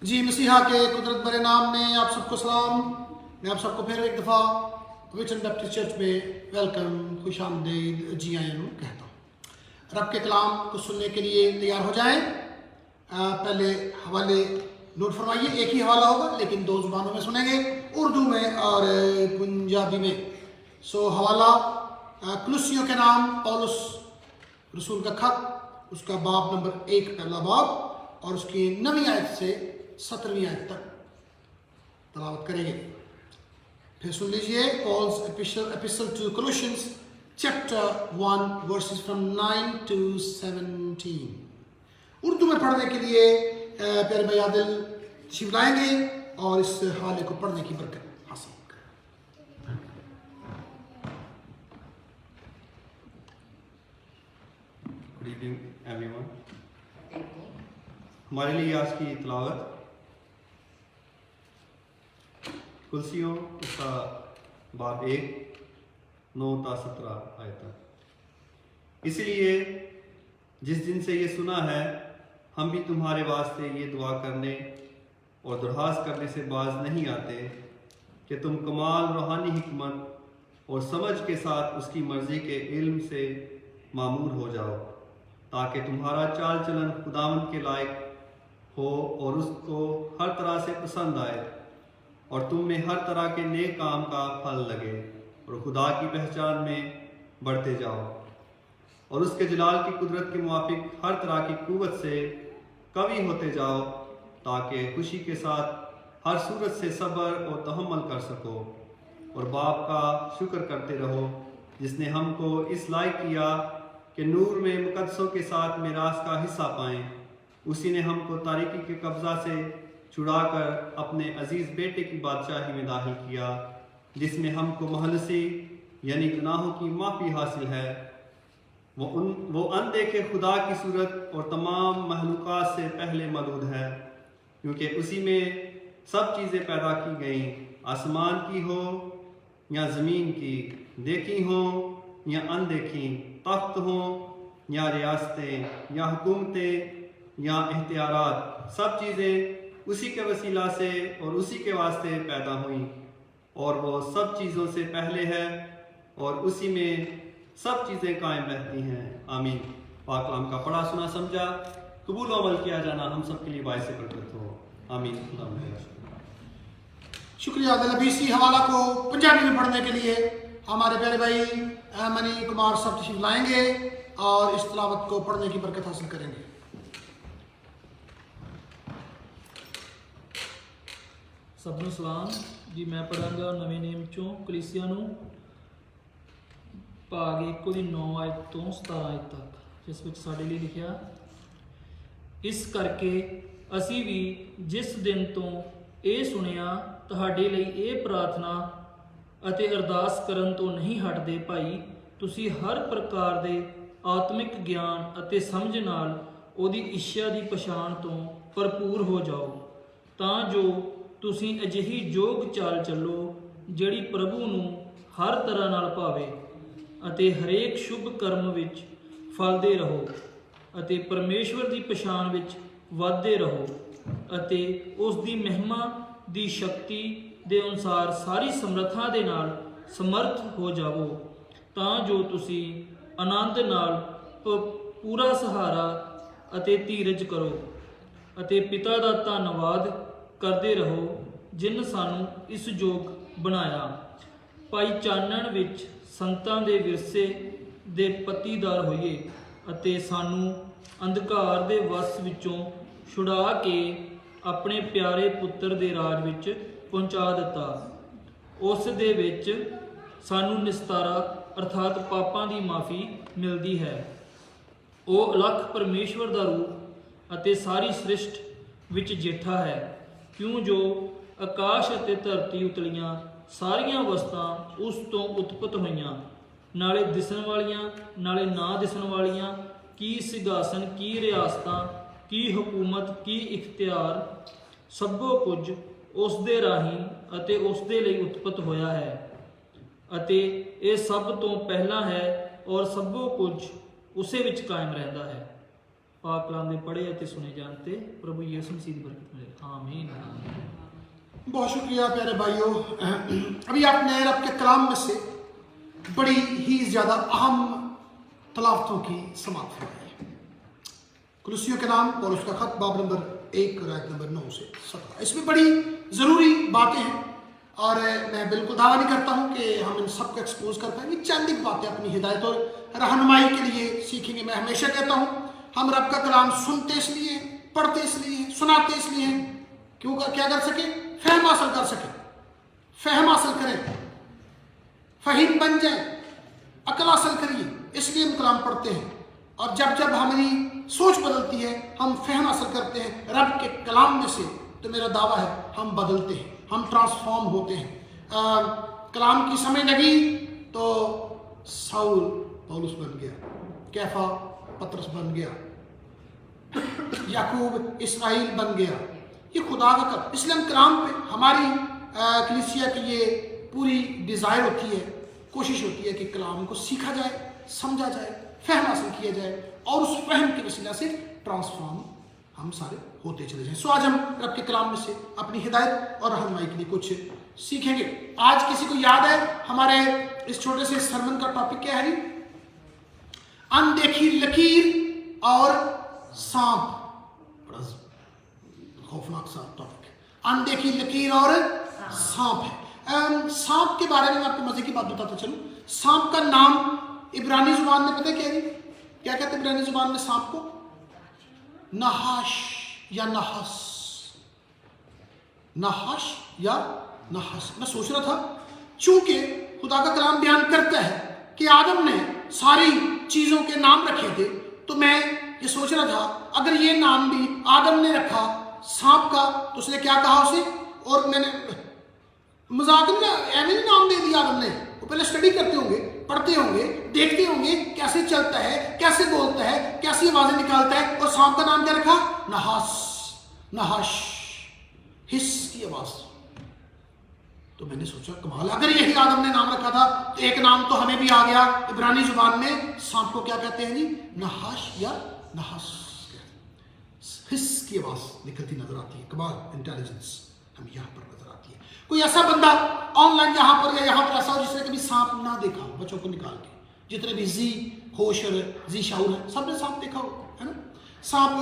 जी मसीहा के कुदरत भरे नाम में आप सबको सलाम। मैं आप सबको फिर एक दफ़ा विटन बैप्टिस्ट चर्च में वेलकम, खुश आमदीद, जी आयन कहता हूँ। रब के कलाम को सुनने के लिए तैयार हो जाएं। पहले हवाले नोट फरमाइए। एक ही हवाला होगा लेकिन दो ज़ुबानों में सुनेंगे, उर्दू में और पंजाबी में। सो हवाला कुलुसियों के नाम पौलुस रसूल का खत, उसका बाब नंबर 1 पहला बाब और उसकी 9वीं आयत से 17वीं आयत तक तलावत करेंगे। फिर सुन लीजिए Paul's epistle to Colossians chapter 1 verses from 9 to 17। Urdu में पढ़ने के लिए प्यारे भाई आदिल तशरीफ लाएंगे और इस हवाले को पढ़ने की बरकत हासिल करें। Good evening everyone. हमारे लिए आज की तलावत कुलसियों उसका बाब 1 9 ta 17 आयत तक। इसलिए जिस दिन से ये सुना है हम भी तुम्हारे वास्ते ये दुआ करने और दरख्वास्त करने से बाज नहीं आते कि तुम कमाल रूहानी हिकमत और समझ के साथ उसकी मर्ज़ी के इल्म से मामूर हो जाओ, ताकि तुम्हारा चाल चलन खुदावंद के लायक हो और उसको हर तरह से पसंद आए और तुम में हर तरह के नेक काम का फल लगे और खुदा की पहचान में बढ़ते जाओ और उसके जलाल की कुदरत के मुआफिक हर तरह की कुव्वत से कवी होते जाओ, ताकि खुशी के साथ हर सूरत से सब्र और तहम्मुल कर सको और बाप का शुक्र करते रहो जिसने हमको इस लायक किया कि नूर में मुकद्दसों के साथ मिरास का हिस्सा पाएं। उसी ने हमको तारीकी के कब्ज़ा से छुड़ाकर अपने अजीज़ बेटे की बादशाही में दाखिल किया, जिसमें हमको महलसी यानी गुनाहों की माफ़ी हासिल है। वो अनदेखे खुदा की सूरत और तमाम महलूकात से पहले मौजूद है, क्योंकि उसी में सब चीज़ें पैदा की गईं, आसमान की हो या ज़मीन की, देखी हो या अनदेखी, तख्त हो या रियासतें या हुकूमतें या इख्तियारात, सब चीज़ें उसी के वसीला से और उसी के वास्ते पैदा हुई और वो सब चीज़ों से पहले है और उसी में सब चीज़ें कायम रहती हैं। आमीन। पाक कलाम का पढ़ा सुना समझा कबूल अमल किया जाना हम सब के लिए बायस बरकत हो। आमीन। शुक्रिया आदिल। अभी इसी हवाला को पंजाबी में पढ़ने के लिए हमारे प्यारे भाई मनी कुमार सब तशरीफ लाएंगे और इस तलावत को पढ़ने की बरकत हासिल करेंगे। ਸਭ ਨੂੰ ਸਲਾਮ ਜੀ। ਮੈਂ ਪੜਾਂਗਾ ਨਵੇਂ ਨੇਮ ਚੋਂ ਕਲੀਸਿਆ ਨੂੰ ਭਾਗ 1 ਦੀ 9 ਆਇਤ ਤੋਂ 17 ਆਇਤ ਤੱਕ, ਜਿਸ ਵਿੱਚ ਸਾਡੇ ਲਈ ਲਿਖਿਆ, ਇਸ ਕਰਕੇ ਅਸੀਂ ਵੀ ਜਿਸ ਦਿਨ ਤੋਂ ਇਹ ਸੁਣਿਆ ਤੁਹਾਡੇ ਲਈ ਇਹ ਪ੍ਰਾਰਥਨਾ ਅਤੇ ਅਰਦਾਸ ਕਰਨ ਤੋਂ ਨਹੀਂ ਹਟਦੇ ਭਾਈ, ਤੁਸੀਂ ਹਰ ਪ੍ਰਕਾਰ ਦੇ ਆਤਮਿਕ ਗਿਆਨ ਅਤੇ ਸਮਝ ਨਾਲ ਉਹਦੀ ਇੱਛਾ ਦੀ ਪਛਾਣ ਤੋਂ ਭਰਪੂਰ ਹੋ ਜਾਓ, ਤਾਂ ਜੋ ਤੁਸੀਂ ਅਜਿਹੀ ਯੋਗ ਚਾਲ ਚੱਲੋ ਜਿਹੜੀ ਪ੍ਰਭੂ ਨੂੰ ਹਰ ਤਰ੍ਹਾਂ ਨਾਲ ਭਾਵੇ ਅਤੇ ਹਰੇਕ ਸ਼ੁਭ ਕਰਮ ਵਿੱਚ ਫਲਦੇ ਰਹੋ ਅਤੇ ਪਰਮੇਸ਼ਵਰ ਦੀ ਪਛਾਣ ਵਿੱਚ ਵਧਦੇ ਰਹੋ ਅਤੇ ਉਸ ਦੀ ਮਹਿਮਾ ਦੀ ਸ਼ਕਤੀ ਦੇ ਅਨੁਸਾਰ ਸਾਰੀ ਸਮਰੱਥਾ ਦੇ ਨਾਲ ਸਮਰਥ ਹੋ ਜਾਵੋ, ਤਾਂ ਜੋ ਤੁਸੀਂ ਆਨੰਦ ਨਾਲ ਪੂਰਾ ਸਹਾਰਾ ਅਤੇ ਧੀਰਜ ਕਰੋ ਅਤੇ ਪਿਤਾ ਦਾ ਧੰਨਵਾਦ ਕਰਦੇ ਰਹੋ ਜਿਨ ਸਾਨੂੰ ਇਸ ਯੋਗ ਬਣਾਇਆ, ਭਾਈ ਚਾਨਣ ਵਿੱਚ ਸੰਤਾਂ ਦੇ ਵਿਰਸੇ ਦੇ ਪੱਤੀਦਾਰ ਹੋਈਏ ਅਤੇ ਸਾਨੂੰ ਅੰਧਕਾਰ ਦੇ ਵਸ ਵਿੱਚੋਂ ਛੁਡਾ ਕੇ ਆਪਣੇ ਪਿਆਰੇ ਪੁੱਤਰ ਦੇ ਰਾਜ ਵਿੱਚ ਪਹੁੰਚਾ ਦਿੱਤਾ। ਉਸ ਦੇ ਵਿੱਚ ਸਾਨੂੰ ਨਿਸਤਾਰਾ ਅਰਥਾਤ ਪਾਪਾਂ ਦੀ ਮਾਫੀ ਮਿਲਦੀ ਹੈ। ਉਹ ਅਲੱਖ ਪਰਮੇਸ਼ਵਰ ਦਾ ਰੂਪ ਅਤੇ ਸਾਰੀ ਸ੍ਰਿਸ਼ਟ ਵਿੱਚ ਜੇਠਾ ਹੈ, ਕਿਉਂ ਜੋ ਆਕਾਸ਼ ਅਤੇ ਧਰਤੀ ਉਤਲੀਆਂ ਸਾਰੀਆਂ ਵਸਤਾਂ ਉਸ ਤੋਂ ਉਤਪਤ ਹੋਈਆਂ, ਨਾਲੇ ਦਿਸਣ ਵਾਲੀਆਂ ਨਾਲੇ ਨਾ ਦਿਸਣ ਵਾਲੀਆਂ, ਕੀ ਸਿੰਘਾਸਨ, ਕੀ ਰਿਆਸਤਾਂ, ਕੀ ਹਕੂਮਤ, ਕੀ ਇਖਤਿਆਰ, ਸਭੋ ਕੁਝ ਉਸ ਦੇ ਰਾਹੀਂ ਅਤੇ ਉਸ ਦੇ ਲਈ ਉਤਪਤ ਹੋਇਆ ਹੈ ਅਤੇ ਇਹ ਸਭ ਤੋਂ ਪਹਿਲਾਂ ਹੈ ਔਰ ਸਭੋ ਕੁਝ ਉਸੇ ਵਿੱਚ ਕਾਇਮ ਰਹਿੰਦਾ ਹੈ। ਪਾਕ ਕਲਾਮ ਦੇ ਪੜ੍ਹੇ ਅਤੇ ਸੁਣੇ ਜਾਣ ਤੇ ਪ੍ਰਭੂ ਯਿਸੂ ਮਸੀਹ ਦੀ ਬਰਕਤ ਮਿਲੇ। ਆमीन। बहुत शुक्रिया प्यारे भाइयों। अभी आपने रब के कलाम में से बड़ी ही ज़्यादा अहम तलावतों की समाप्त फरमाई है। कुलुसियों के नाम और उसका खत बाब नंबर 1 और आयत नंबर 9 से 17, इसमें बड़ी ज़रूरी बातें हैं और मैं बिल्कुल दावा नहीं करता हूँ कि हम इन सब को एक्सपोज कर पाएंगे। चंद एक बातें अपनी हिदायत और रहनुमाई के लिए सीखेंगे। मैं हमेशा कहता हूँ हम रब का कलाम सुनते इसलिए, पढ़ते इसलिए, सुनाते इसलिए हैं क्यों, क्या कर सके, फहम हासिल कर सके, फहम हासिल करें, फहीम बन जाए, अकल हासिल करिए, इसलिए हम कलाम पढ़ते हैं। और जब जब हमारी सोच बदलती है, हम फहम हासिल करते हैं रब के कलाम में से, तो मेरा दावा है हम बदलते हैं, हम ट्रांसफॉर्म होते हैं। कलाम की समय लगी तो साउल पौलुस बन गया, कैफा पतरस बन गया, याकूब इसराइल बन गया। ये खुदा का कलाम, इसलिए हम कलाम पे हमारी कलीसिया की ये पूरी डिज़ायर होती है, कोशिश होती है कि कलाम को सीखा जाए, समझा जाए, फहम हासिल किया जाए और उस फहम के वसीला से ट्रांसफॉर्म हम सारे होते चले जाएं। सो आज हम रब के कलाम में से अपनी हिदायत और रहनुमाई के लिए कुछ सीखेंगे। आज किसी को याद है हमारे इस छोटे से सरमन का टॉपिक क्या है? अनदेखी लकीर और सांप। बड़ा खौफनाक सा टॉपिक है, अनदेखी लकीर और सांप है। सांप के बारे में मैं आपको मजे की बात बताता चलूं। सांप का नाम इब्रानी जुबान में पता है क्या कहते हैं इब्रानी जुबान में सांप को? नहाश या नहस, नहाश या नहस। मैं सोच रहा था चूंकि खुदा का कलाम बयान करता है कि आदम ने सारी चीजों के नाम रखे थे, तो मैं ये सोच रहा था अगर ये नाम भी आदम ने रखा सांप का, तो उसने क्या कहा उसे? और मैंने मजाक में ऐसे ही नाम दे दिया आदम ने। वो पहले स्टडी करते होंगे, पढ़ते होंगे, देखते होंगे कैसे चलता है, कैसे बोलता है, कैसी आवाजें निकालता है, और सांप का नाम क्या रखा? नहास, नहाश, हिस की आवाज। तो मैंने सोचा कमाल, अगर यही आदम ने नाम रखा था तो एक नाम तो हमें भी आ गया। इब्रानी जुबान में सांप को क्या कहते हैं जी? नहाश या नहास, हिस की आवाज निकलती नजर आती है। कमाल, इंटेलिजेंस हमें यहाँ पर नजर आती है। कोई ऐसा बंदा ऑनलाइन यहाँ पर या यहाँ पर ऐसा हो जिसने कभी सांप ना देखा हो? बच्चों को निकाल के जितने भी जी होश और जी शाउर है, सबने सांप देखा हो, है ना? सांप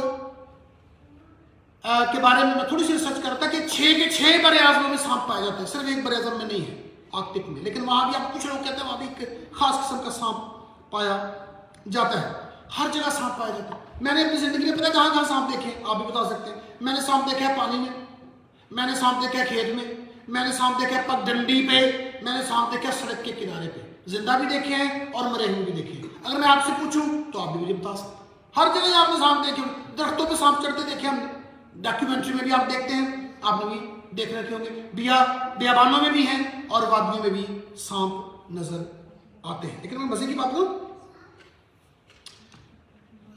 के बारे में मैं थोड़ी सी रिसर्च करता कि 6 के 6 बड़े आजमों में सांप पाया जाता है, सिर्फ एक बड़े आजम में नहीं है, आर्कटिक में। लेकिन वहां भी आप कुछ लोग कहते हैं वहां भी एक खास किस्म का सांप पाया जाता है। हर जगह सांप पाया जाता है। मैंने अपनी जिंदगी में पता कहाँ कहाँ सांप देखे, आप भी बता सकते हैं। मैंने सांप देखा है पानी में, मैंने सांप देखा है खेत में, मैंने सांप देखा है पगडंडी पे, मैंने सांप देखा है सड़क के किनारे पे। जिंदा भी देखे हैं और मरे हुए भी देखे हैं। अगर मैं आपसे पूछूं तो आप भी मुझे बता सकते। हर जगह आपने सांप देखे, दरख्तों पे सांप चढ़ते देखे हमने, डॉक्यूमेंट्री में भी आप देखते हैं, आपने भी देख रखे होंगे। बियाबानों में भी हैं और वादियों में भी सांप नजर आते हैं। लेकिन मैं मजे की बात करूं,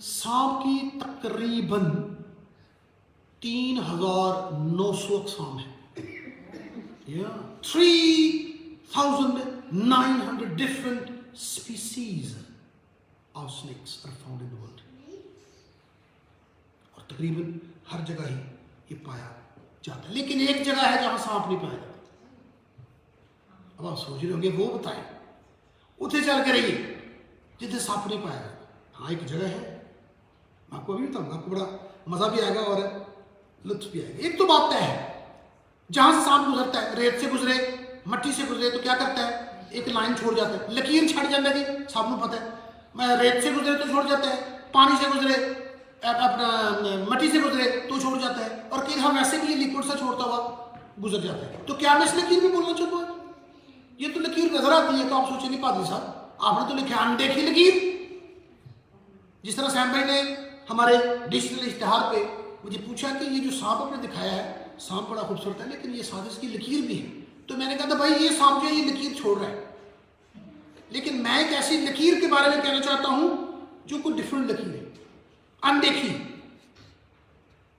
सांप की तकरीबन 3900 अक़साम है। 3900 different species of snakes are found in the world. और तकरीबन हर जगह ही ये पाया जाता है। लेकिन एक जगह है जहां सांप नहीं पाया जाता। अब आप सोच रहे होंगे वो बताएं, उठे चल के रहिए जिथे सांप नहीं पाया जाता। हाँ, एक जगह है, मैं आपको अभी बताऊंगा, आपको बड़ा मजा भी आएगा और लुत्फ भी आएगा। एक तो बात तय है, जहां से सांप गुजरता है, रेत से गुजरे, मट्टी से गुजरे, तो क्या करता है? एक लाइन छोड़ जाता है, लकीर छड़ जाता है जी, सबको पता है। मैं रेत से गुजरे तो छोड़ जाता है, पानी से गुजरे, अपना मट्टी से गुजरे तो छोड़ जाता है, और कहीं हम ऐसे भी लिक्विड सा छोड़ता हुआ गुजर जाता है। तो क्या मैं इस लकीर में बोलना चाहूँगा? ये तो लकीर नजर आती है, तो आप सोचे नहीं पादरी साहब, आपने तो लिखा अनदेखी लकीर। जिस तरह सैम भाई ने हमारे डिजिटल इश्तिहार पे मुझे पूछा कि ये जो सांप आपने दिखाया है, सांप बड़ा खूबसूरत है लेकिन ये साथ इसकी लकीर भी है, तो मैंने कहा था भाई ये सांप जो है ये लकीर छोड़ रहा है, लेकिन मैं एक ऐसी लकीर के बारे में कहना चाहता हूं जो कोई डिफरेंट लकीर है, अनदेखी,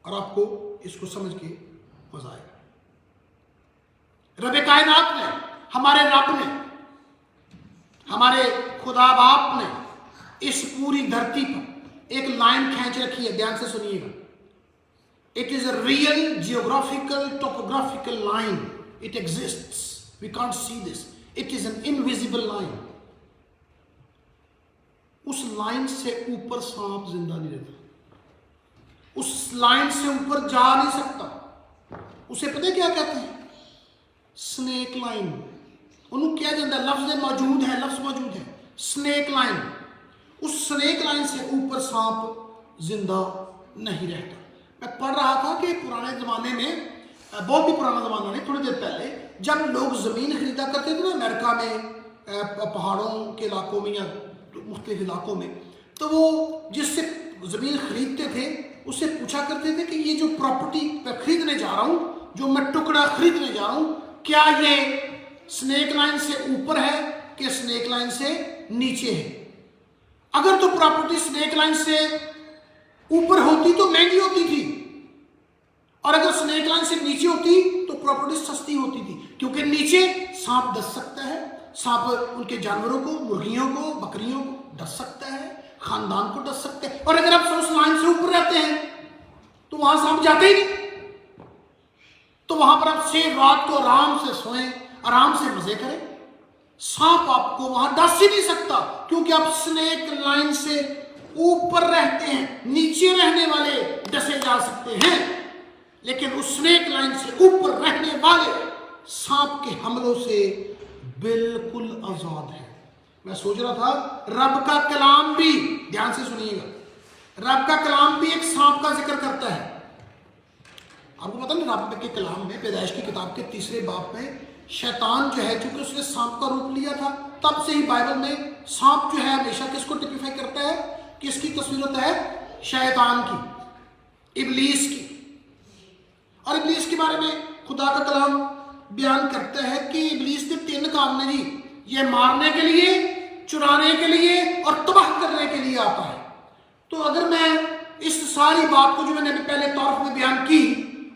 और आपको इसको समझ के मजा आएगा। रब कायनात ने, हमारे रब ने, हमारे खुदा बाप ने इस पूरी धरती पर एक लाइन खींच रखी है, ध्यान से सुनिएगा। It is a real geographical topographical line, it exists, we can't see this, it is an invisible line. उस लाइन से ऊपर सांप जिंदा नहीं रहता, उस लाइन से ऊपर जा नहीं सकता। उसे पता है क्या कहते हैं? Snake line. उन्होंने क्या कहता है, लफ्ज मौजूद है, लफ्ज मौजूद है, स्नेक लाइन। उस स्नेक लाइन से ऊपर सांप जिंदा नहीं रहता। मैं पढ़ रहा था कि पुराने ज़माने में, बहुत ही पुराना ज़माना नहीं, थोड़ी देर पहले, जब लोग ज़मीन खरीदा करते थे ना अमेरिका में, पहाड़ों के इलाकों में या मुख्तलिफ इलाकों में, तो वो जिससे ज़मीन खरीदते थे उससे पूछा करते थे कि ये जो प्रॉपर्टी मैं खरीदने जा रहा हूँ, जो मैं टुकड़ा खरीदने जा रहा हूँ, क्या ये स्नेक लाइन से ऊपर है कि स्नेक लाइन से नीचे है? अगर तो प्रॉपर्टी स्नेक लाइन से ऊपर होती तो महंगी होती थी, और अगर स्नेक लाइन से नीचे होती तो प्रॉपर्टी सस्ती होती थी, क्योंकि नीचे सांप डस सकता है, सांप उनके जानवरों को, मुर्गियों को, बकरियों को डस सकता है, खानदान को डस सकते हैं। और अगर आप उस लाइन से ऊपर रहते हैं तो वहां सांप जाते ही नहीं, तो वहां पर आप से रात को आराम से सोएं, आराम से मजे करें, सांप आपको वहां डस ही नहीं सकता, क्योंकि आप स्नेक लाइन से ऊपर रहते हैं। नीचे रहने वाले डसे जा सकते हैं, लेकिन उस स्नेक लाइन से ऊपर रहने वाले सांप के हमलों से बिल्कुल आजाद है। मैं सोच रहा था, रब का कलाम भी, ध्यान से सुनिएगा, रब का कलाम भी एक सांप का जिक्र करता है। आपको पता नहीं, रब के कलाम में, पैदाइश की किताब के 3 बाब में, शैतान जो है, क्योंकि उसने सांप का रूप लिया था, तब से ही बाइबल में सांप जो है हमेशा किसको टिपिफाई करता है, किसकी तस्वीर होता है? शैतान की, इब्लीस की। और इब्लीस के बारे में खुदा का कलाम बयान करता है कि इब्लीस ने 3 काम ने जी, ये मारने के लिए, चुराने के लिए और तबाह करने के लिए आता है। तो अगर मैं इस सारी बात को जो मैंने अभी पहले तौर में बयान की,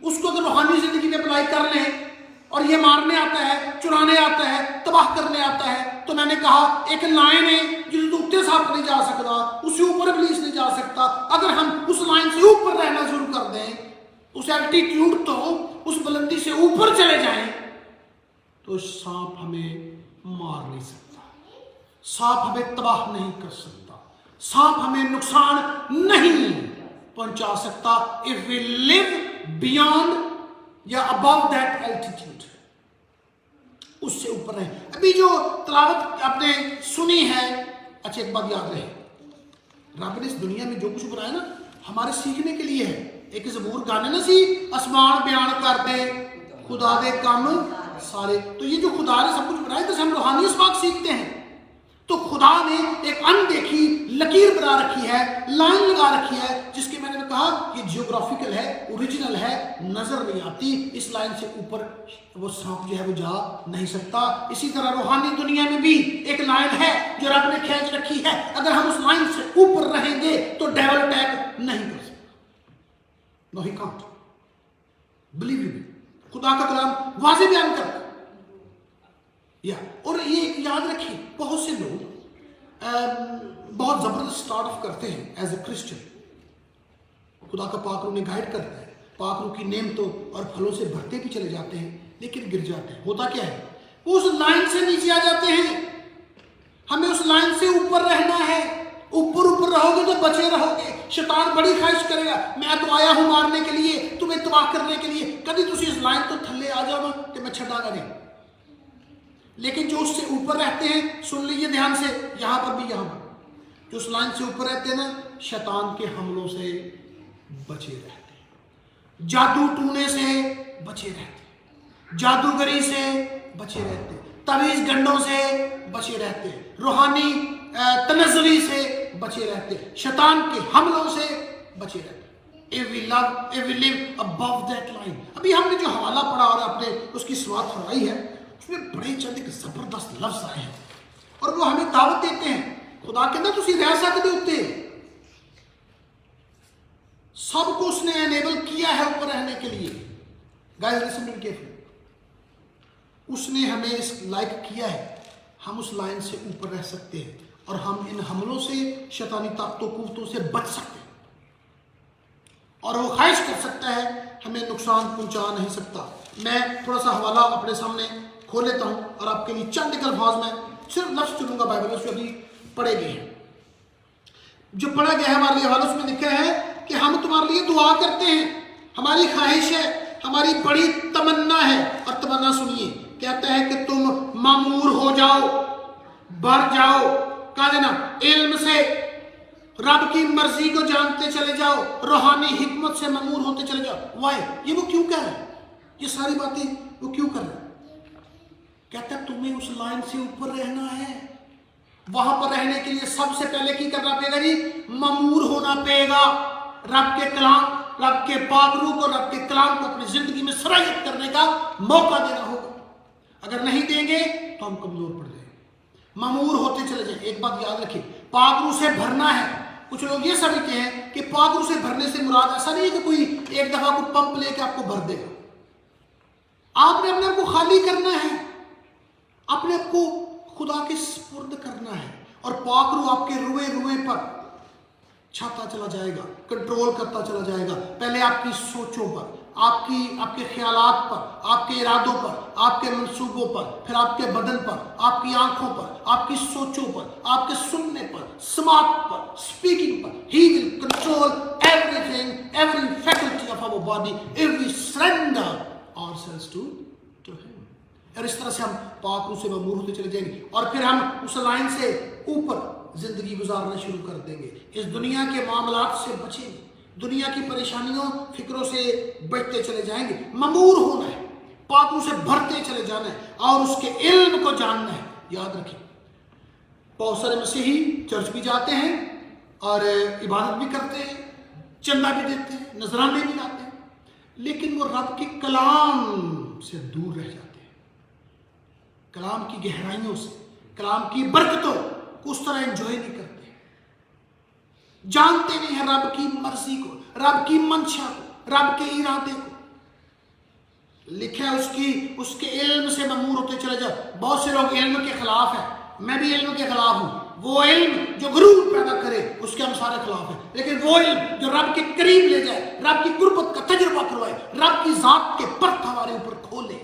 उसको अगर रूहानी जिंदगी में अप्लाई कर लें, और ये मारने आता है, चुराने आता है, तबाह करने आता है, तो मैंने कहा एक लाइन है जिस उत्ते सांप नहीं जा सकता, उससे ऊपर इब्लीस नहीं जा सकता। अगर हम उस लाइन से ऊपर रहना शुरू कर दें, उस एल्टीट्यूड तो उस बुलंदी से ऊपर चले जाएं, तो सांप हमें मार नहीं सकता, सांप हमें तबाह नहीं कर सकता, सांप हमें नुकसान नहीं पहुंचा सकता, इफ वी लिव बियॉन्ड या अबव दैट एल्टीट्यूड, उससे ऊपर रहे। अभी जो तलावत आपने सुनी है, अच्छा एक बात याद रहे, रब ने इस दुनिया में जो कुछ बनाया ना, हमारे सीखने के लिए है। एक ज़बूर गाने ना सी, आसमान बयान कर दे खुदा दे काम सारे। तो ये जो खुदा ने सब कुछ बनाया, तो हम रूहानी बात सीखते हैं। तो खुदा ने एक अनदेखी लकीर बना रखी है, लाइन लगा रखी है, जिसके मैंने कहा ये जियोग्राफिकल है, ओरिजिनल है, नजर नहीं आती। इस लाइन से ऊपर वो सांप जो है वो जा नहीं सकता। इसी तरह रूहानी दुनिया में भी एक लाइन है जो रब ने खींच रखी है। अगर हम उस लाइन से ऊपर रहेंगे तो डेविल अटैक नहीं कर सकता। No he can't, believe you. खुदा का कलाम वाज़ेह बयान करता है। और ये याद रखिए, बहुत से लोग बहुत जबरदस्त स्टार्ट ऑफ करते हैं एज ए क्रिश्चियन। खुदा का पाक रूह ने गाइड करता है, पाक रूह की नेमतों और फलों से भरते भी चले जाते हैं, लेकिन गिर जाते हैं। होता क्या है, वो उस लाइन से नीचे आ जाते हैं। हमें उस लाइन से ऊपर रहना है। ऊपर ऊपर रहोगे तो बचे रहोगे। शैतान बड़ी ख्वाहिश करेगा, मैं तो आया हूं मारने के लिए, तुम्हें तबाह करने के लिए। कभी तुसी इस लाइन तो थल्ले आ जाओ ना कि मैं छड़ागा नहीं। लेकिन जो उससे ऊपर रहते हैं, सुन लीजिए ध्यान से, यहां पर भी, यहां पर जो उस लाइन से ऊपर रहते हैं ना, शैतान के हमलों से बचे रहते हैं, जादू टूने से बचे रहते हैं, जादूगरी से बचे रहते हैं, तवीज गंडों से बचे रहते हैं, रूहानी तनज़्ज़ुली से बचे रहते हैं, शैतान के हमलों से बचे रहते हैं। If we live above that line। अभी हमने जो हवाला पढ़ा और आपने उसकी शुरुआत फरमाई है, उसमें बड़े चंद एक जबरदस्त लफ्ज आए हैं और वो हमें दावत देते हैं। खुदा के अंदर तुसी रह सकते होते, सबको उसने एनेबल किया है ऊपर रहने के लिए। गाइस लिसन केयरफुली, उसने हमें इस लायक किया है, हम उस लाइन से ऊपर रह सकते हैं। اور ہم ان حملوں سے شیطانی طاقتوں قوتوں سے بچ سکتے ہیں، اور وہ خواہش کر سکتا ہے ہمیں نقصان پہنچا نہیں سکتا۔ میں تھوڑا سا حوالہ اپنے سامنے کھول لیتا ہوں اور آپ کے لیے چند ایک الفاظ میں صرف لفظ چنوں گا بائبل میں جو ابھی پڑھے گئے ہیں، جو پڑھا گیا ہے ہمارے لیے حوالہ، اس میں لکھا ہے کہ ہم تمہارے لیے دعا کرتے ہیں، ہماری خواہش ہے، ہماری بڑی تمنا ہے، اور تمنا سنیے، کہتا ہے کہ تم معمور ہو جاؤ، بڑھ جاؤ، کہا دینا علم سے، رب کی مرضی کو جانتے چلے جاؤ، روحانی حکمت سے معمور ہوتے چلے جاؤ۔ وائی؟ یہ وہ کیوں کہہ رہا ہے؟ یہ ساری باتیں وہ کیوں کر رہا ہے؟ کہتا ہے تمہیں اس لائن سے اوپر رہنا ہے، وہاں پر رہنے کے لیے سب سے پہلے کی کرنا پڑے گا جی؟ معمور ہونا پڑے گا، رب کے کلام، رب کے پاک روح کو، رب کے کلام کو اپنی زندگی میں صلاحیت کرنے کا موقع دینا ہوگا۔ اگر نہیں دیں گے تو ہم کمزور پڑ جائیں گے، معمور ہوتے چلے جائیں۔ ایک بات یاد رکھیں، پاک روح سے بھرنا ہے۔ کچھ لوگ یہ سمجھتے ہیں کہ پاک روح سے بھرنے سے مراد ایسا نہیں ہے کہ کوئی ایک دفعہ کو پمپ لے کے آپ کو بھر دے گا۔ آپ نے اپنے آپ کو خالی کرنا ہے، اپنے آپ کو خدا کے سپرد کرنا ہے، اور پاک روح آپ کے روئے روئے پر چھاتا چلا جائے گا، کنٹرول کرتا چلا جائے گا۔ پہلے آپ کی سوچوں پر، آپ کے خیالات پر، آپ کے ارادوں پر، آپ کے منصوبوں پر، پھر آپ کے بدن پر، آپ کی آنکھوں پر، آپ کی سوچوں پر، آپ کے سننے پر، سماعت پر، اسپیکنگ پر۔ He will control everything, every faculty of our body if we surrender ourselves to him۔ اور اس طرح سے ہم پاک روح سے معمور ہوتے چلے جائیں گے، اور پھر ہم اس لائن سے اوپر زندگی گزارنا شروع کر دیں گے۔ اس دنیا کے معاملات سے بچیں گے، دنیا کی پریشانیوں فکروں سے بچتے چلے جائیں گے۔ معمور ہونا ہے، پاک روح سے بھرتے چلے جانا ہے، اور اس کے علم کو جاننا ہے۔ یاد رکھیں، بہت سارے مسیحی چرچ بھی جاتے ہیں اور عبادت بھی کرتے ہیں، چندہ بھی دیتے ہیں، نذرانے بھی لاتے ہیں، لیکن وہ رب کے کلام سے دور رہ جاتے ہیں، کلام کی گہرائیوں سے، کلام کی برکتوں کو اس طرح انجوائے نہیں کرتے، جانتے نہیں ہیں رب کی مرضی کو، رب کی منشا کو، رب کے ارادے کو۔ لکھا ہے اس کے علم سے معمور ہوتے چلے جاؤ۔ بہت سے لوگ علم کے خلاف ہیں، میں بھی علم کے خلاف ہوں۔ وہ علم جو غرور پیدا کرے اس کے ہم سارے خلاف ہیں، لیکن وہ علم جو رب کے قریب لے جائے، رب کی قربت کا تجربہ کروائے، رب کی ذات کے پرت ہمارے اوپر کھولے،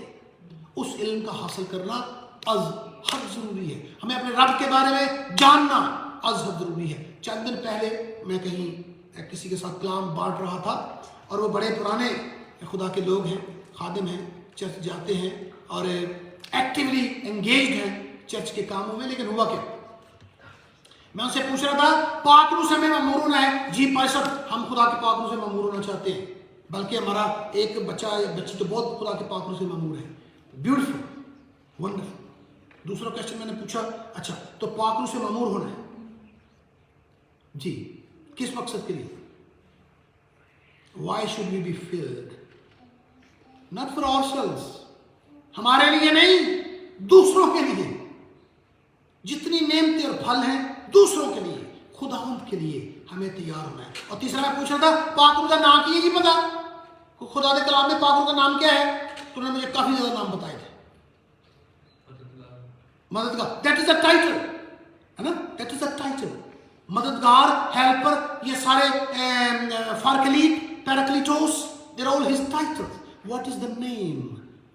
اس علم کا حاصل کرنا از حد ضروری ہے۔ ہمیں اپنے رب کے بارے میں جاننا از حد ضروری ہے۔ چند دن پہلے میں کہیں کسی کے ساتھ کلام بانٹ رہا تھا، اور وہ بڑے پرانے خدا کے لوگ ہیں، خادم ہیں، چرچ جاتے ہیں اور ایکٹیولی انگیجڈ ہیں چرچ کے کاموں میں، لیکن ہوا کیا؟ میں ان سے پوچھ رہا تھا پاک روح سے ہمیں معمور ہونا ہے؟ جی پائے صاحب، ہم خدا کے پاک روح سے معمور ہونا چاہتے ہیں، بلکہ ہمارا ایک بچہ یا بچی تو بہت خدا کے پاک روح سے معمور ہے۔ Beautiful, wonderful. دوسرا کوشچن میں نے پوچھا، اچھا تو پاک روح سے معمور ہونا ہے جی کس مقصد کے لیے؟ Why should we be filled? Not for ourselves، ہمارے لیے نہیں، دوسروں کے لیے۔ جتنی نعمتیں اور پھل ہیں دوسروں کے لیے، خداوند کے لیے ہمیں تیار ہونا ہے۔ اور تیسرا میں پوچھ رہا تھا پاک روح کا نام کی جی پتا؟ خدا کے کلام میں پاک روح کا نام کیا ہے؟ تو انہوں نے مجھے کافی زیادہ نام بتائے تھے۔ مددگار، دیٹ از اے ٹائٹل، ہے نا، دیٹ از اے ٹائٹل۔ مددگار، ہیلپر، یہ سارے فارکلیٹ، پیراکلیٹوس، there all his title. What is the name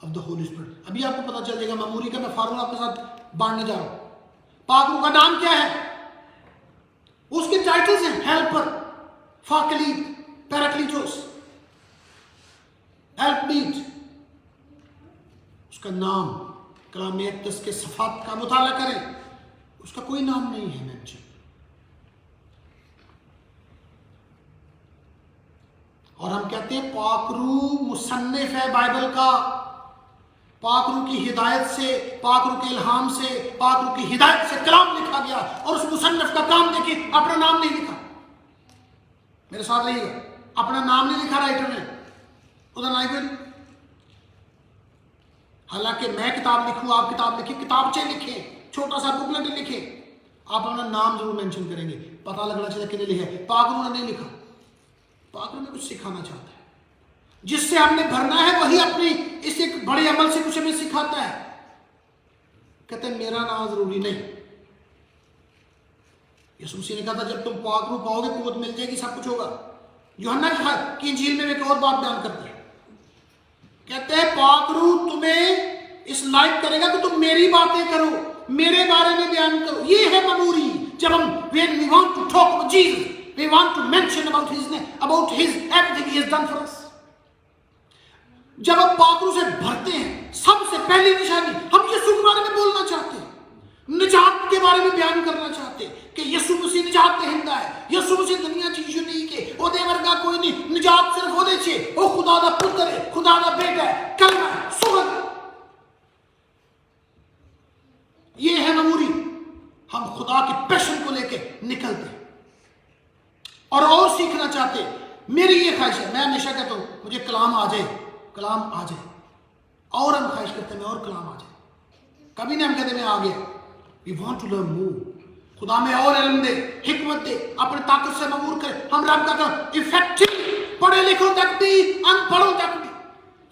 of the Holy Spirit? ابھی آپ کو پتا چل جائے گا، معموری کا میں فارمولا آپ کے ساتھ بانٹنے جا رہا ہوں۔ پاک روح کا نام کیا ہے؟ اس کے ٹائٹلز ہیں ہیلپر، فارکلیٹ، پیراکلیٹوس، ہیلپ میٹ۔ اس کا نام کلام اقدس کے صفات کا مطالعہ کریں، اس کا کوئی نام نہیں ہے مینشن۔ اور ہم کہتے ہیں پاک روح مصنف ہے بائبل کا، پاک روح کی ہدایت سے، پاک روح کے الہام سے، پاک روح کی ہدایت سے کلام لکھا گیا، اور اس مصنف کا کام دیکھیں، اپنا نام نہیں لکھا۔ میرے ساتھ رہیے گا، اپنا نام نہیں لکھا رائٹر نے، ادھر نہیں۔ حالانکہ میں کتاب لکھوں، آپ کتاب لکھیں، کتابچے لکھیں، چھوٹا سا بکلٹ لکھیں، آپ اپنا نام ضرور مینشن کریں گے، پتہ لگنا چاہیے کہ نہیں لکھا ہے۔ پاک روح نے نہیں لکھا، پاک روح نے کچھ سکھانا چاہتا ہے، جس سے ہم نے بھرنا ہے وہی اپنی اس ایک بڑے عمل سے کچھ ہمیں سکھاتا ہے۔ کہتے ہیں میرا نام ضروری نہیں، यीशु मसीह ने कहा था जब तुम पाक रूह पाओगे कुव्वत मिल जाएगी, सब कुछ होगा। यूहन्ना की इंजील में एक और बात बयान करते हैं, कहते हैं पाक रूह तुम्हें इस लायक करेगा कि तुम मेरी बातें करो, मेरे बारे में बयान करो। ये है ममूरी। जब हम when we want to talk about Jesus, we want to mention about his name, about his everything he has done for us. जब हम पाक रूह से भरते हैं, सबसे पहली निशानी हम यीशु के बारे में बोलना चाहते हैं, निजात के बारे में बयान करना चाहते हैं कि यीशु मसीह निजात देहिंदा है, यीशु मसीह दुनिया च यूनिक है, ओदे वर्गा कोई नहीं, निजात सिर्फ ओदे च है, ओ खुदा दा पुत्र है, खुदा दा बेटा है, कलमा है, सुगंध। ये है ममूरी। हम खुदा के पैशन को लेके निकलते हैं और सीखना चाहते हैं। मेरी ये ख्वाहिश है, मैं हमेशा कहता हूं मुझे कलाम आ जाए, कलाम आ जाए, और हम ख्वाहिश करते हैं और कलाम आ जाए। कभी नहीं हम कहते मैं आ गया। We want to learn more. खुदा में और इल्म दे, हिकमत दे, अपने ताकत से ममूर करे। हम रब का काम इफेक्टिव, पढ़े लिखों तक भी, अनपढ़ों तक भी,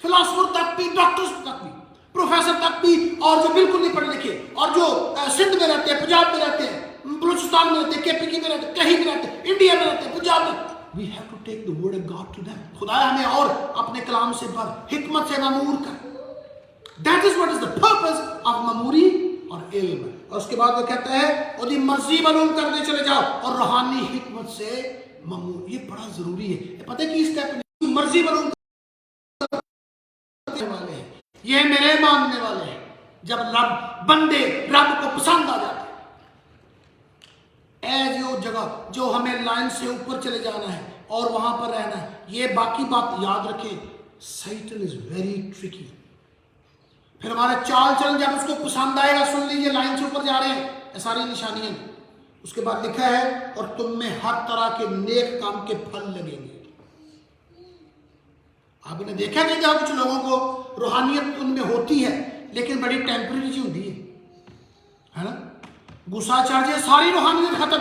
फिलोसफर तक भी, डॉक्टर्स तक भी, प्रोफेसर तक भी, और जो बिल्कुल नहीं पढ़े लिखे और जो सिंध में रहते हैं, पंजाब में रहते हैं, बलूचिस्तान में रहते हैं, केपीके में रहते हैं, कहीं भी रहते हैं, इंडिया में रहते हैं, पंजाब में, we have to take the word of God to them. खुदा हमें और अपने कलाम से भर, हिकमत से ममूर कर। That is what is the purpose of ममूरी और इल्म। और उसके बाद वो कहता है ओदी मर्जी मालूम करने चले जाओ और रूहानी हिकमत से ममूर। ये बड़ा जरूरी है। पता है कि इस स्टेप में मर्जी मालूम वाले हैं, ये मेरे मानने वाले हैं। जब रब बंदे रब को पसंद आ जाते हैं, जो जगह जो हमें लाइन से ऊपर चले जाना है और वहां पर रहना है, ये बाकी बात याद रखें, सैटन इज वेरी ट्रिकी। फिर हमारा चाल चलन जब उसको पसंद आएगा, सुन लीजिए लाइन से ऊपर जा रहे हैं, ये सारी निशानियां। उसके बाद लिखा है और तुम में हर तरह के नेक काम के फल लगेंगे। आपने देखा नहीं था कुछ लोगों को रूहानियत उनमें होती है लेकिन बड़ी टेम्परेरी सी होती है ना। गुस्सा चढ़ जाए सारी रूहानियत खत्म।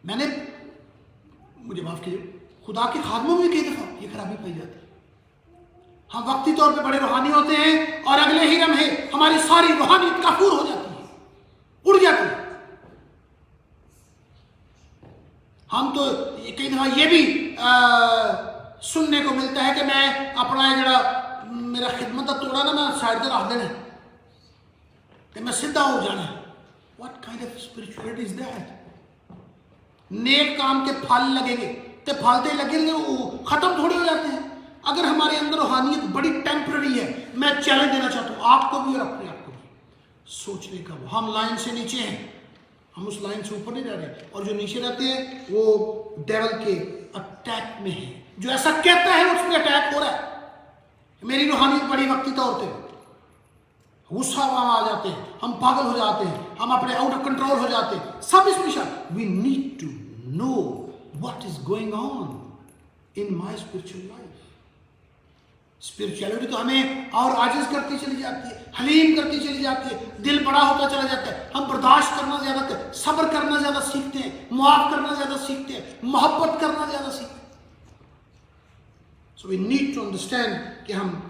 मैंने, मुझे माफ कीजिए, खुदा के खादमों में कई दफा ये खराबी पाई जाती है। हम वक्ती तौर पे बड़े रूहानी होते हैं और अगले ही लम्हे हमारी सारी रूहानियत काफूर हो जाती है, उड़ जाती है। हम तो कई दफा ये भी सुनने को मिलता है कि मैं अपना जरा मेरा खिदमत का तोड़ा ना मैं साइड से रख देना कि मैं सीधा हो जाना। What kind of spirituality is that? नेक काम के फल लगेंगे, तो फल तो लगेंगे, वो खत्म थोड़ी हो जाते हैं। अगर हमारे अंदर रूहानियत बड़ी टेम्पररी है, मैं चैलेंज देना चाहता हूँ आपको भी और अपने आप को भी सोचने का। हम लाइन से नीचे हैं, हम उस लाइन से ऊपर नहीं रह रहे, और जो नीचे रहते हैं वो डेविल के अटैक में है। जो ऐसा कहता है उस पर अटैक हो रहा है। मेरी रूहानियत बड़ी वक्ती तौर पे गुस्सा आ जाते हैं, हम पागल हो जाते हैं, हम अपने आउट ऑफ कंट्रोल हो जाते हैं, सब इसमें शामिल। We need to know what is going on in my spiritual life. Spirituality तो हमें और आजिज करती चली जाती है, हलीम करती चली जाती है, दिल बड़ा होता चला जाता है। हम बर्दाश्त करना ज्यादा, सब्र करना ज्यादा सीखते हैं, मुआफ करना ज्यादा सीखते हैं, मोहब्बत करना ज्यादा सीखते हैं। So we need to understand कि हम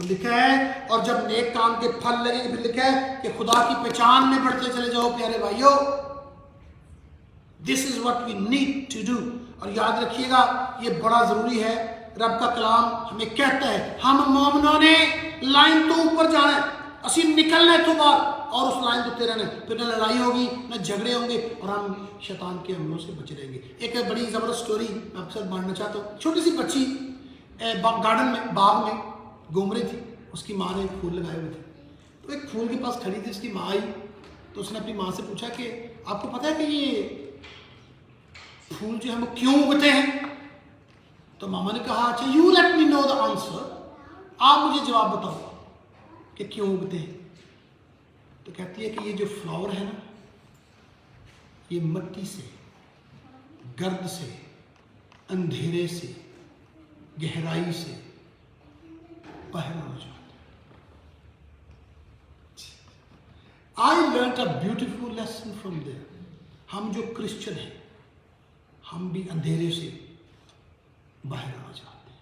लिखा है और जब नेक काम के फल लगेंगे, फिर लिखा है कि खुदा की पहचान में बढ़ते चले जाओ प्यारे भाइयों। This is what we need to do. और याद रखिएगा ये बड़ा जरूरी है। रब का कलाम हमें कहता है हम मोमिनों ने लाइन तो ऊपर जाना है, असी निकलना है तो बाहर, और उस लाइन तो तेरा नहीं, फिर न लड़ाई होगी न झगड़े होंगे और हम शैतान के हमलों से बचे रहेंगे। एक बड़ी जबरदस्त स्टोरी मैं आपके साथ बांटना चाहता हूँ। छोटी सी बच्ची गार्डन में, बाग में घूम रही थी, उसकी माँ ने फूल लगाए हुए थे, तो एक फूल के पास खड़ी थी, उसकी माँ आई तो उसने अपनी माँ से पूछा कि आपको पता है कि ये फूल जो है वो क्यों उगते हैं? तो मामा ने कहा अच्छा you let me know the answer, आप मुझे जवाब बताओ कि क्यों उगते हैं। तो कहती है कि ये जो फ्लावर है ना, ये मिट्टी से, गर्द से, अंधेरे से, गहराई से बाहर आना चाहते हैं। I learn a beautiful lesson from there. हम जो क्रिश्चियन हैं, हम भी अंधेरे से बाहर आना चाहते हैं,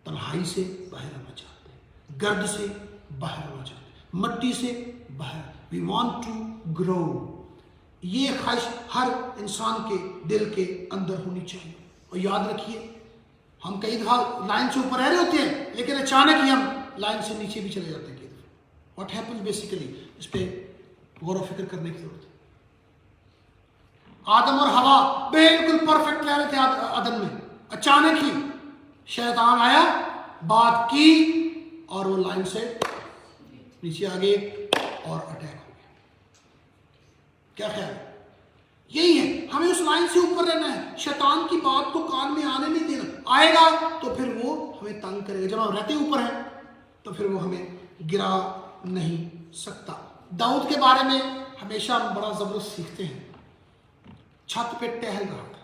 तन्हाई से बाहर आना चाहते हैं, गर्द से बाहर आना चाहते हैं, मिट्टी से बाहर। We want to grow. یہ خواہش ہر انسان کے دل کے اندر ہونی چاہیے. اور یاد رکھیے ہم کئی دفعہ لائن سے اوپر رہ رہے ہوتے ہیں لیکن اچانک ہی ہم لائن سے نیچے بھی چلے جاتے ہیں کئی دفعہ. واٹ ہیپنز بیسیکلی اس پہ غور و فکر کرنے کی ضرورت ہے. آدم اور ہوا بالکل پرفیکٹ رہ رہے تھے عدن میں، اچانک ہی شیطان آیا، بات کی اور وہ لائن سے نیچے آ گئے اور اٹیک ہو گیا. کیا خیال ہے؟ یہی ہے، ہمیں اس لائن سے اوپر رہنا ہے. شیطان کی بات کو کان میں آنے نہیں دینا. آئے گا تو پھر وہ ہمیں تنگ کرے گا. جب ہم رہتے اوپر ہیں تو پھر وہ ہمیں گرا نہیں سکتا. داؤد کے بارے میں ہمیشہ ہم بڑا زبردست سیکھتے ہیں. چھت پہ ٹہل رہا تھا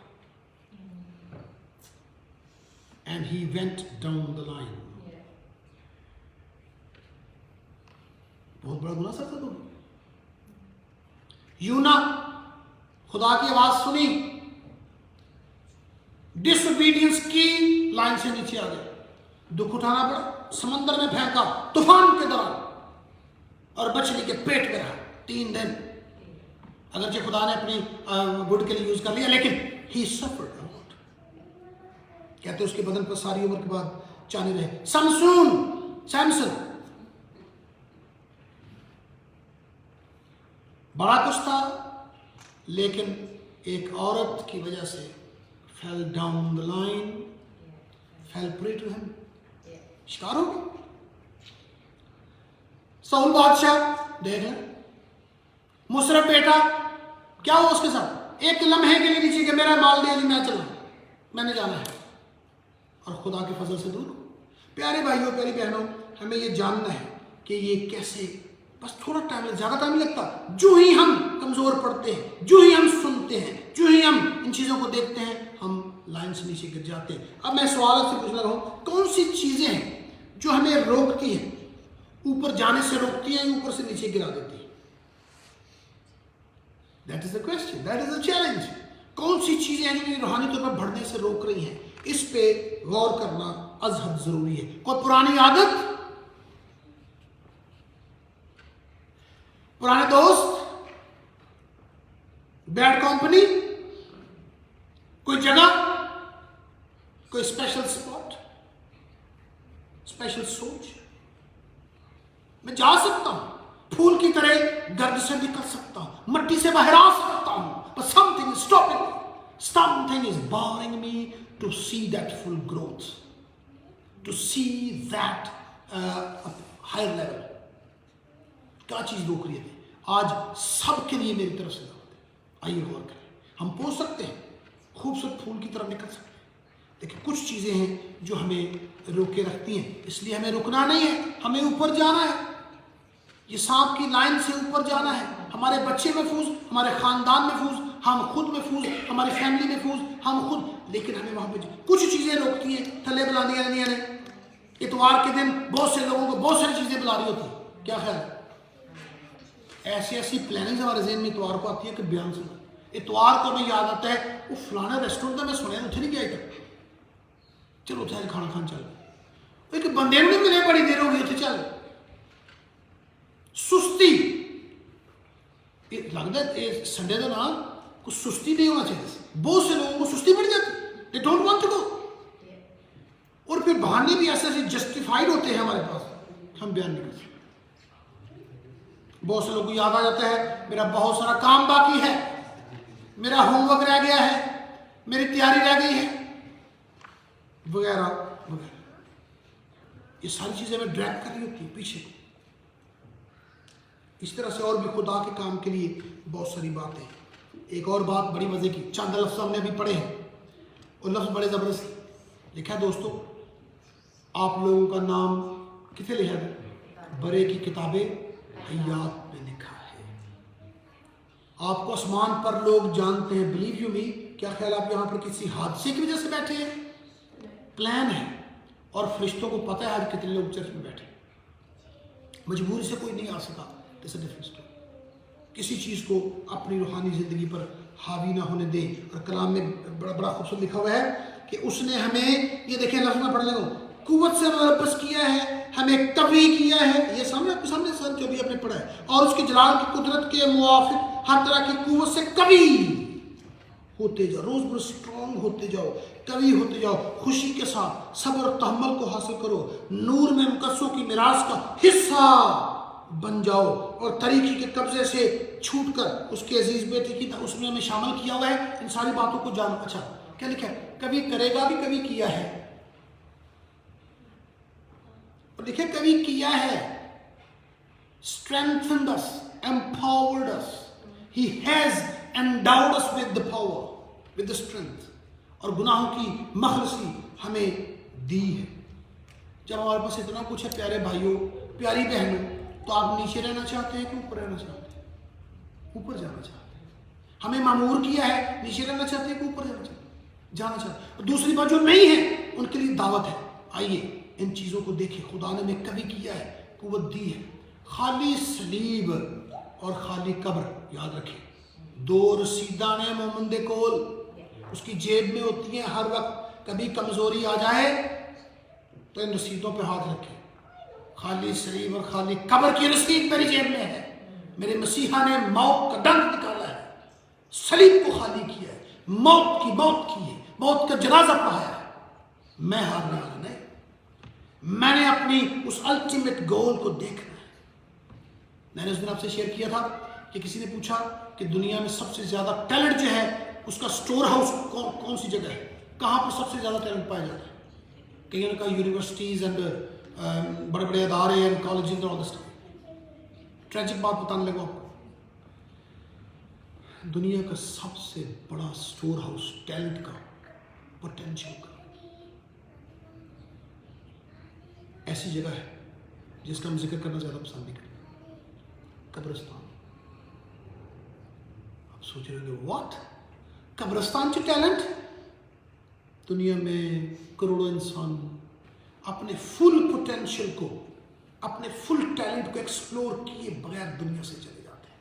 and he went down the line. بہت بڑا گناہ سکتا تھا. یونا خدا کی آواز سنی، ڈس اوبیڈینس کی، لائن سے نیچے آ گئے. دکھ اٹھانا پڑا، سمندر میں پھینکا طوفان کے دوران اور مچھلی کے پیٹ میں رہا 3 دن. اگرچہ خدا نے اپنی گڈ کے لیے یوز کر لیا لیکن he suffered a lot. کہتے اس کے بدن پر ساری عمر کے بعد چانے رہے. سیمسن بڑا کچھ تھا لیکن ایک عورت کی وجہ سے fell down the line, fell prey to him, شکار ہو گیا. ساؤل بادشاہ دیکھ لیں، مصرف بیٹا کیا ہوا اس کے ساتھ؟ ایک لمحے کے لیے نیچے کہ میرا مال دے دی، میں چلا، میں نے جانا ہے، اور خدا کے فضل سے دور. پیارے بھائیوں پیاری بہنوں، ہمیں یہ جاننا ہے کہ یہ کیسے، بس تھوڑا ٹائم، زیادہ ٹائم نہیں لگتا. جو ہی ہم کمزور پڑتے ہیں، جو ہی ہم سنتے ہیں، جو ہی ہم ان چیزوں کو دیکھتے ہیں، ہم لائن سے نیچے گر جاتے ہیں. اب میں سوال سے پوچھ رہا ہوں، کون سی چیزیں ہیں جو ہمیں روکتی ہیں، اوپر جانے سے روکتی ہیں، اوپر سے نیچے گرا دیتی ہیں؟ That is the question, that is the challenge. کون سی چیزیں ہیں جو روحانی طور پر بڑھنے سے روک رہی ہیں؟ اس پہ غور کرنا از حد ضروری ہے. کوئی پرانی عادت، پرانے دوست، بیڈ کمپنی، کوئی جگہ، کوئی اسپیشل اسپاٹ، اسپیشل سوچ. میں جا سکتا ہوں، پھول کی طرح گرد سے نکل سکتا ہوں، مٹی سے باہر آ سکتا ہوں، but something is stopping me. Something is barring me to see that full growth, to see that higher level. کیا چیز روک رہی ہے؟ آج سب کے لیے میری طرف سے دعوت ہے. آئیے غور کریں. ہم پہنچ سکتے ہیں، خوبصورت پھول کی طرف نکل سکتے ہیں، لیکن کچھ چیزیں ہیں جو ہمیں روکے رکھتی ہیں. اس لیے ہمیں رکنا نہیں ہے، ہمیں اوپر جانا ہے. یہ سانپ کی لائن سے اوپر جانا ہے. ہمارے بچے محفوظ، ہمارے خاندان محفوظ، ہم خود محفوظ، ہماری فیملی محفوظ، ہم خود. لیکن ہمیں وہاں پہ کچھ چیزیں روکتی ہیں. تھلے بلا دیا نے اتوار کے دن بہت سے لوگوں کو بہت ساری چیزیں بلا رہی ہوتی ہیں. کیا خیال ہے؟ ایسی پلاننگ ہمارے ذہن میں اتوار کو آتی ہے کہ بیان سنا. اتوار کو ہمیں یاد آتا ہے وہ فلانا ریسٹورینٹ تھا، میں سنیا اتنے نہیں گیا تھا، چلو اتنے کھانا کھان چل. ایک بندے نہیں ملے، بڑی دیر ہو گئی اتنے چل. سستی لگتا ہے سنڈے کا نام کچھ سستی نہیں ہونا چاہیے. بہت سے لوگوں کو سستی پڑ جاتی، they don't want to go. اور پھر بہانے بھی ایسے ایسے جسٹیفائڈ ہوتے ہیں ہمارے پاس، ہم بیان نہیں کر سکتے. بہت سے لوگوں کو یاد آ جاتا ہے میرا بہت سارا کام باقی ہے، میرا ہوم ورک رہ گیا ہے، میری تیاری رہ گئی ہے، وغیرہ وغیرہ. یہ ساری چیزیں ہمیں ڈریگ کر رہی ہوتی ہیں پیچھے. اس طرح سے اور بھی خدا کے کام کے لیے بہت ساری باتیں. ایک اور بات بڑی مزے کی، چند لفظ ہم نے ابھی پڑھے ہیں اور لفظ بڑے زبردست لکھا ہے. دوستو آپ لوگوں کا نام کتنے لکھا ہے؟ برے کی کتاب حیات میں لکھا ہے. آپ کو آسمان پر لوگ جانتے ہیں. بلیو یو می. کیا خیال آپ یہاں پر کسی حادثے کی وجہ سے بیٹھے ہیں؟ پلان ہے. اور فرشتوں کو پتہ ہے آج کتنے لوگ چرچ میں بیٹھے. مجبوری سے کوئی نہیں آ سکا. کسی چیز کو اپنی روحانی زندگی پر حاوی نہ ہونے دیں. اور کلام میں بڑا خوبصورت لکھا ہوا ہے کہ اس نے ہمیں، یہ دیکھیں لفظ میں پڑھ لیں گا، قوت سے ملبس کیا ہے، ہمیں قوی کیا ہے. یہ سامنے آپ کے سامنے سن جو بھی آپ نے پڑھا ہے. اور اس کی جلال کی قدرت کے موافق हर तरह की कुव्वत से कवि होते जाओ, रोज रोज स्ट्रॉन्ग होते जाओ, कवि होते जाओ, खुशी के साथ सब्र और तहम्मुल को हासिल करो, नूर में मुकद्दसों की मिरास का हिस्सा बन जाओ और तरीके के कब्जे से छूटकर उसके अजीज बेटे की उसमें हमें शामिल किया हुआ है। इन सारी बातों को जानो। अच्छा क्या लिखा है? कभी करेगा भी, कभी किया है, और लिखे कभी किया है। strengthened us, empowered us, he has endowed us with the power, with the strength, और गुनाहों की मखलसी हमें दी है। जब हमारे पास इतना कुछ है प्यारे भाइयों, प्यारी बहनों, तो आप नीचे रहना चाहते हैं कि ऊपर रहना चाहते हैं? ऊपर जाना चाहते हैं। हमें मामूर किया है, नीचे रहना चाहते हैं कि ऊपर जाना चाहते हैं? जाना चाहते हैं। और दूसरी बात जो नहीं है उनके लिए दावत है, आइए इन चीज़ों को देखें। खुदा ने हमें कभी किया है, कुव्वत दी है। खाली सलीब और खाली कब्र याद रखें, दो रसीदा ने मोमंदे कोल उसकी जेब में होती हैं हर वक्त। कभी कमजोरी आ जाए तो इन रसीदों पे हाथ रखें। खाली सलीब और खाली कब्र की रसीद मेरी जेब में है। मेरे मसीहा ने मौत का डंक निकाला है, सलीब को खाली किया है, मौत की है, मौत का जनाजा पढ़ाया है। मैं हारने वाला नहीं, मैंने अपनी उस अल्टीमेट गोल को देखना है। मैंने उस दिन आपसे शेयर किया था कि किसी ने पूछा कि दुनिया में सबसे ज्यादा टैलेंट जो है उसका स्टोर हाउस कौन सी जगह है, कहाँ पर सबसे ज्यादा टैलेंट पाया जाता है? कहीं ने कहा यूनिवर्सिटीज एंड बड़े बड़े अदारे and college and all this. Tragic बात बताने लगा आपको, दुनिया का सबसे बड़ा स्टोर हाउस टैलेंट का, पोटेंशियल का, ऐसी जगह है जिसका हम जिक्र करना ज्यादा पसंद नहीं करते, कब्रिस्तान। आप सोच रहे होंगे व्हाट, कब्रिस्तान से टैलेंट? दुनिया में करोड़ों इंसान अपने फुल पोटेंशियल को, अपने फुल टैलेंट को एक्सप्लोर किए बगैर दुनिया से चले जाते हैं।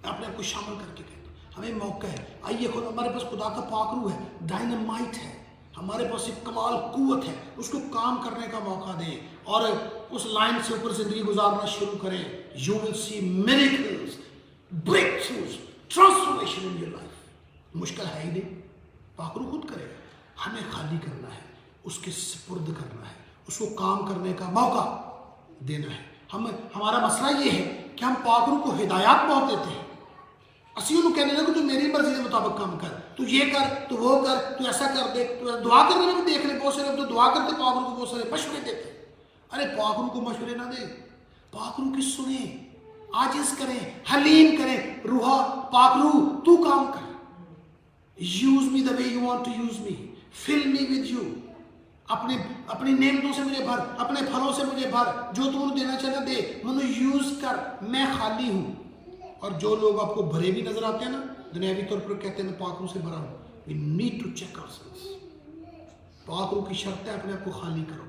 मैं अपने आप को शामिल करके कहता हूं, हमें मौका है। आइए खुद, हमारे पास खुदा का पाक रूह है, डायनामाइट है, हमारे पास एक कमाल कुव्वत है, उसको काम करने का मौका दें और उस लाइन से ऊपर जिंदगी गुजारना शुरू करें। You will see miracles, breakthroughs, transformation in your life. मुश्किल है ही नहीं, पाक रूह खुद करेगा। हमें खाली करना है, उसके सुपुर्द करना है, उसको काम करने का मौका देना है। हमारा मसला ये है कि हम पाक रूह को हिदायत बहुत देते हैं। असी उन्होंने कहने लगे तू मेरी मर्जी के मुताबिक काम कर, तू ये कर, तू वो कर, तू ऐसा कर दे, तू दुआ करने में भी देख ले, बहुत सारे लोग तो दुआ करते पाक रूह को बहुत सारे मशवरे देते। अरे पाक रूह को मशवरे ना दे, पाक रूह की सुने, आजिज करें, हलीम करें। रूहा, पाक रूह तू काम कर, use me the way you want to use me, fill me with you, अपनी नेमतों से मुझे भर, अपने फलों से मुझे भर, जो तू मुझे देना चाहता दे, मुझे यूज कर, मैं खाली हूँ। और जो लोग आपको भरे भी नजर आते हैं ना, दुनियावी तौर पर कहते हैं मैं पाक रूह से भरा हूँ। We need to check ourselves. पाक रूह की शर्त है अपने आप को खाली करो,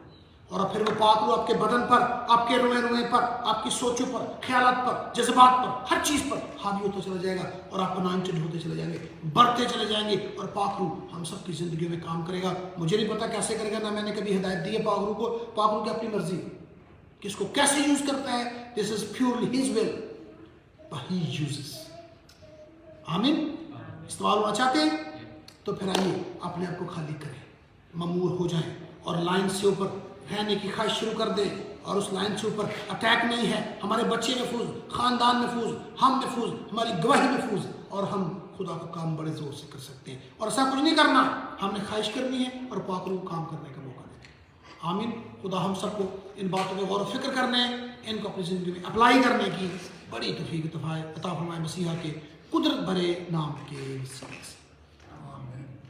और फिर वो पाक रूह आपके बदन पर, आपके रोए पर, आपकी सोचों पर, ख्यालात पर, जज्बात पर, हर चीज पर हावी होता चला जाएगा और आप अनॉइंटेड होते चले जाएंगे, बढ़ते चले जाएंगे। और पाक रूह हम सबकी जिंदगी में काम करेगा। मुझे नहीं पता कैसे करेगा, ना मैंने कभी हिदायत दी है पाक रूह को। पाक रूह की अपनी मर्जी, किसको कैसे यूज करता है, this is purely his will, but he uses. आमीन। इस्तेमाल होना चाहते हैं तो फिर आइए अपने आप को खाली करें, ममूर हो जाएं और लाइन से ऊपर रहने की ख्वाहिश शुरू कर दें। और उस लाइन से ऊपर अटैक नहीं है, हमारे बच्चे महफूज, खानदान महफूज, हम महफूज, हमारी गवाही महफूज, और हम खुदा का काम बड़े जोर से कर सकते हैं। और ऐसा कुछ नहीं करना, हमने ख्वाहिश करनी है और पाक रूह काम करने का मौका दें। आमीन। खुदा हम सबको इन बातों पर गौर व फिक्र करने, इनको अपनी जिंदगी में अप्लाई करने की बड़ी तौफीक अता फरमाए मसीहा के कुदरत भरे नाम के वसीले से।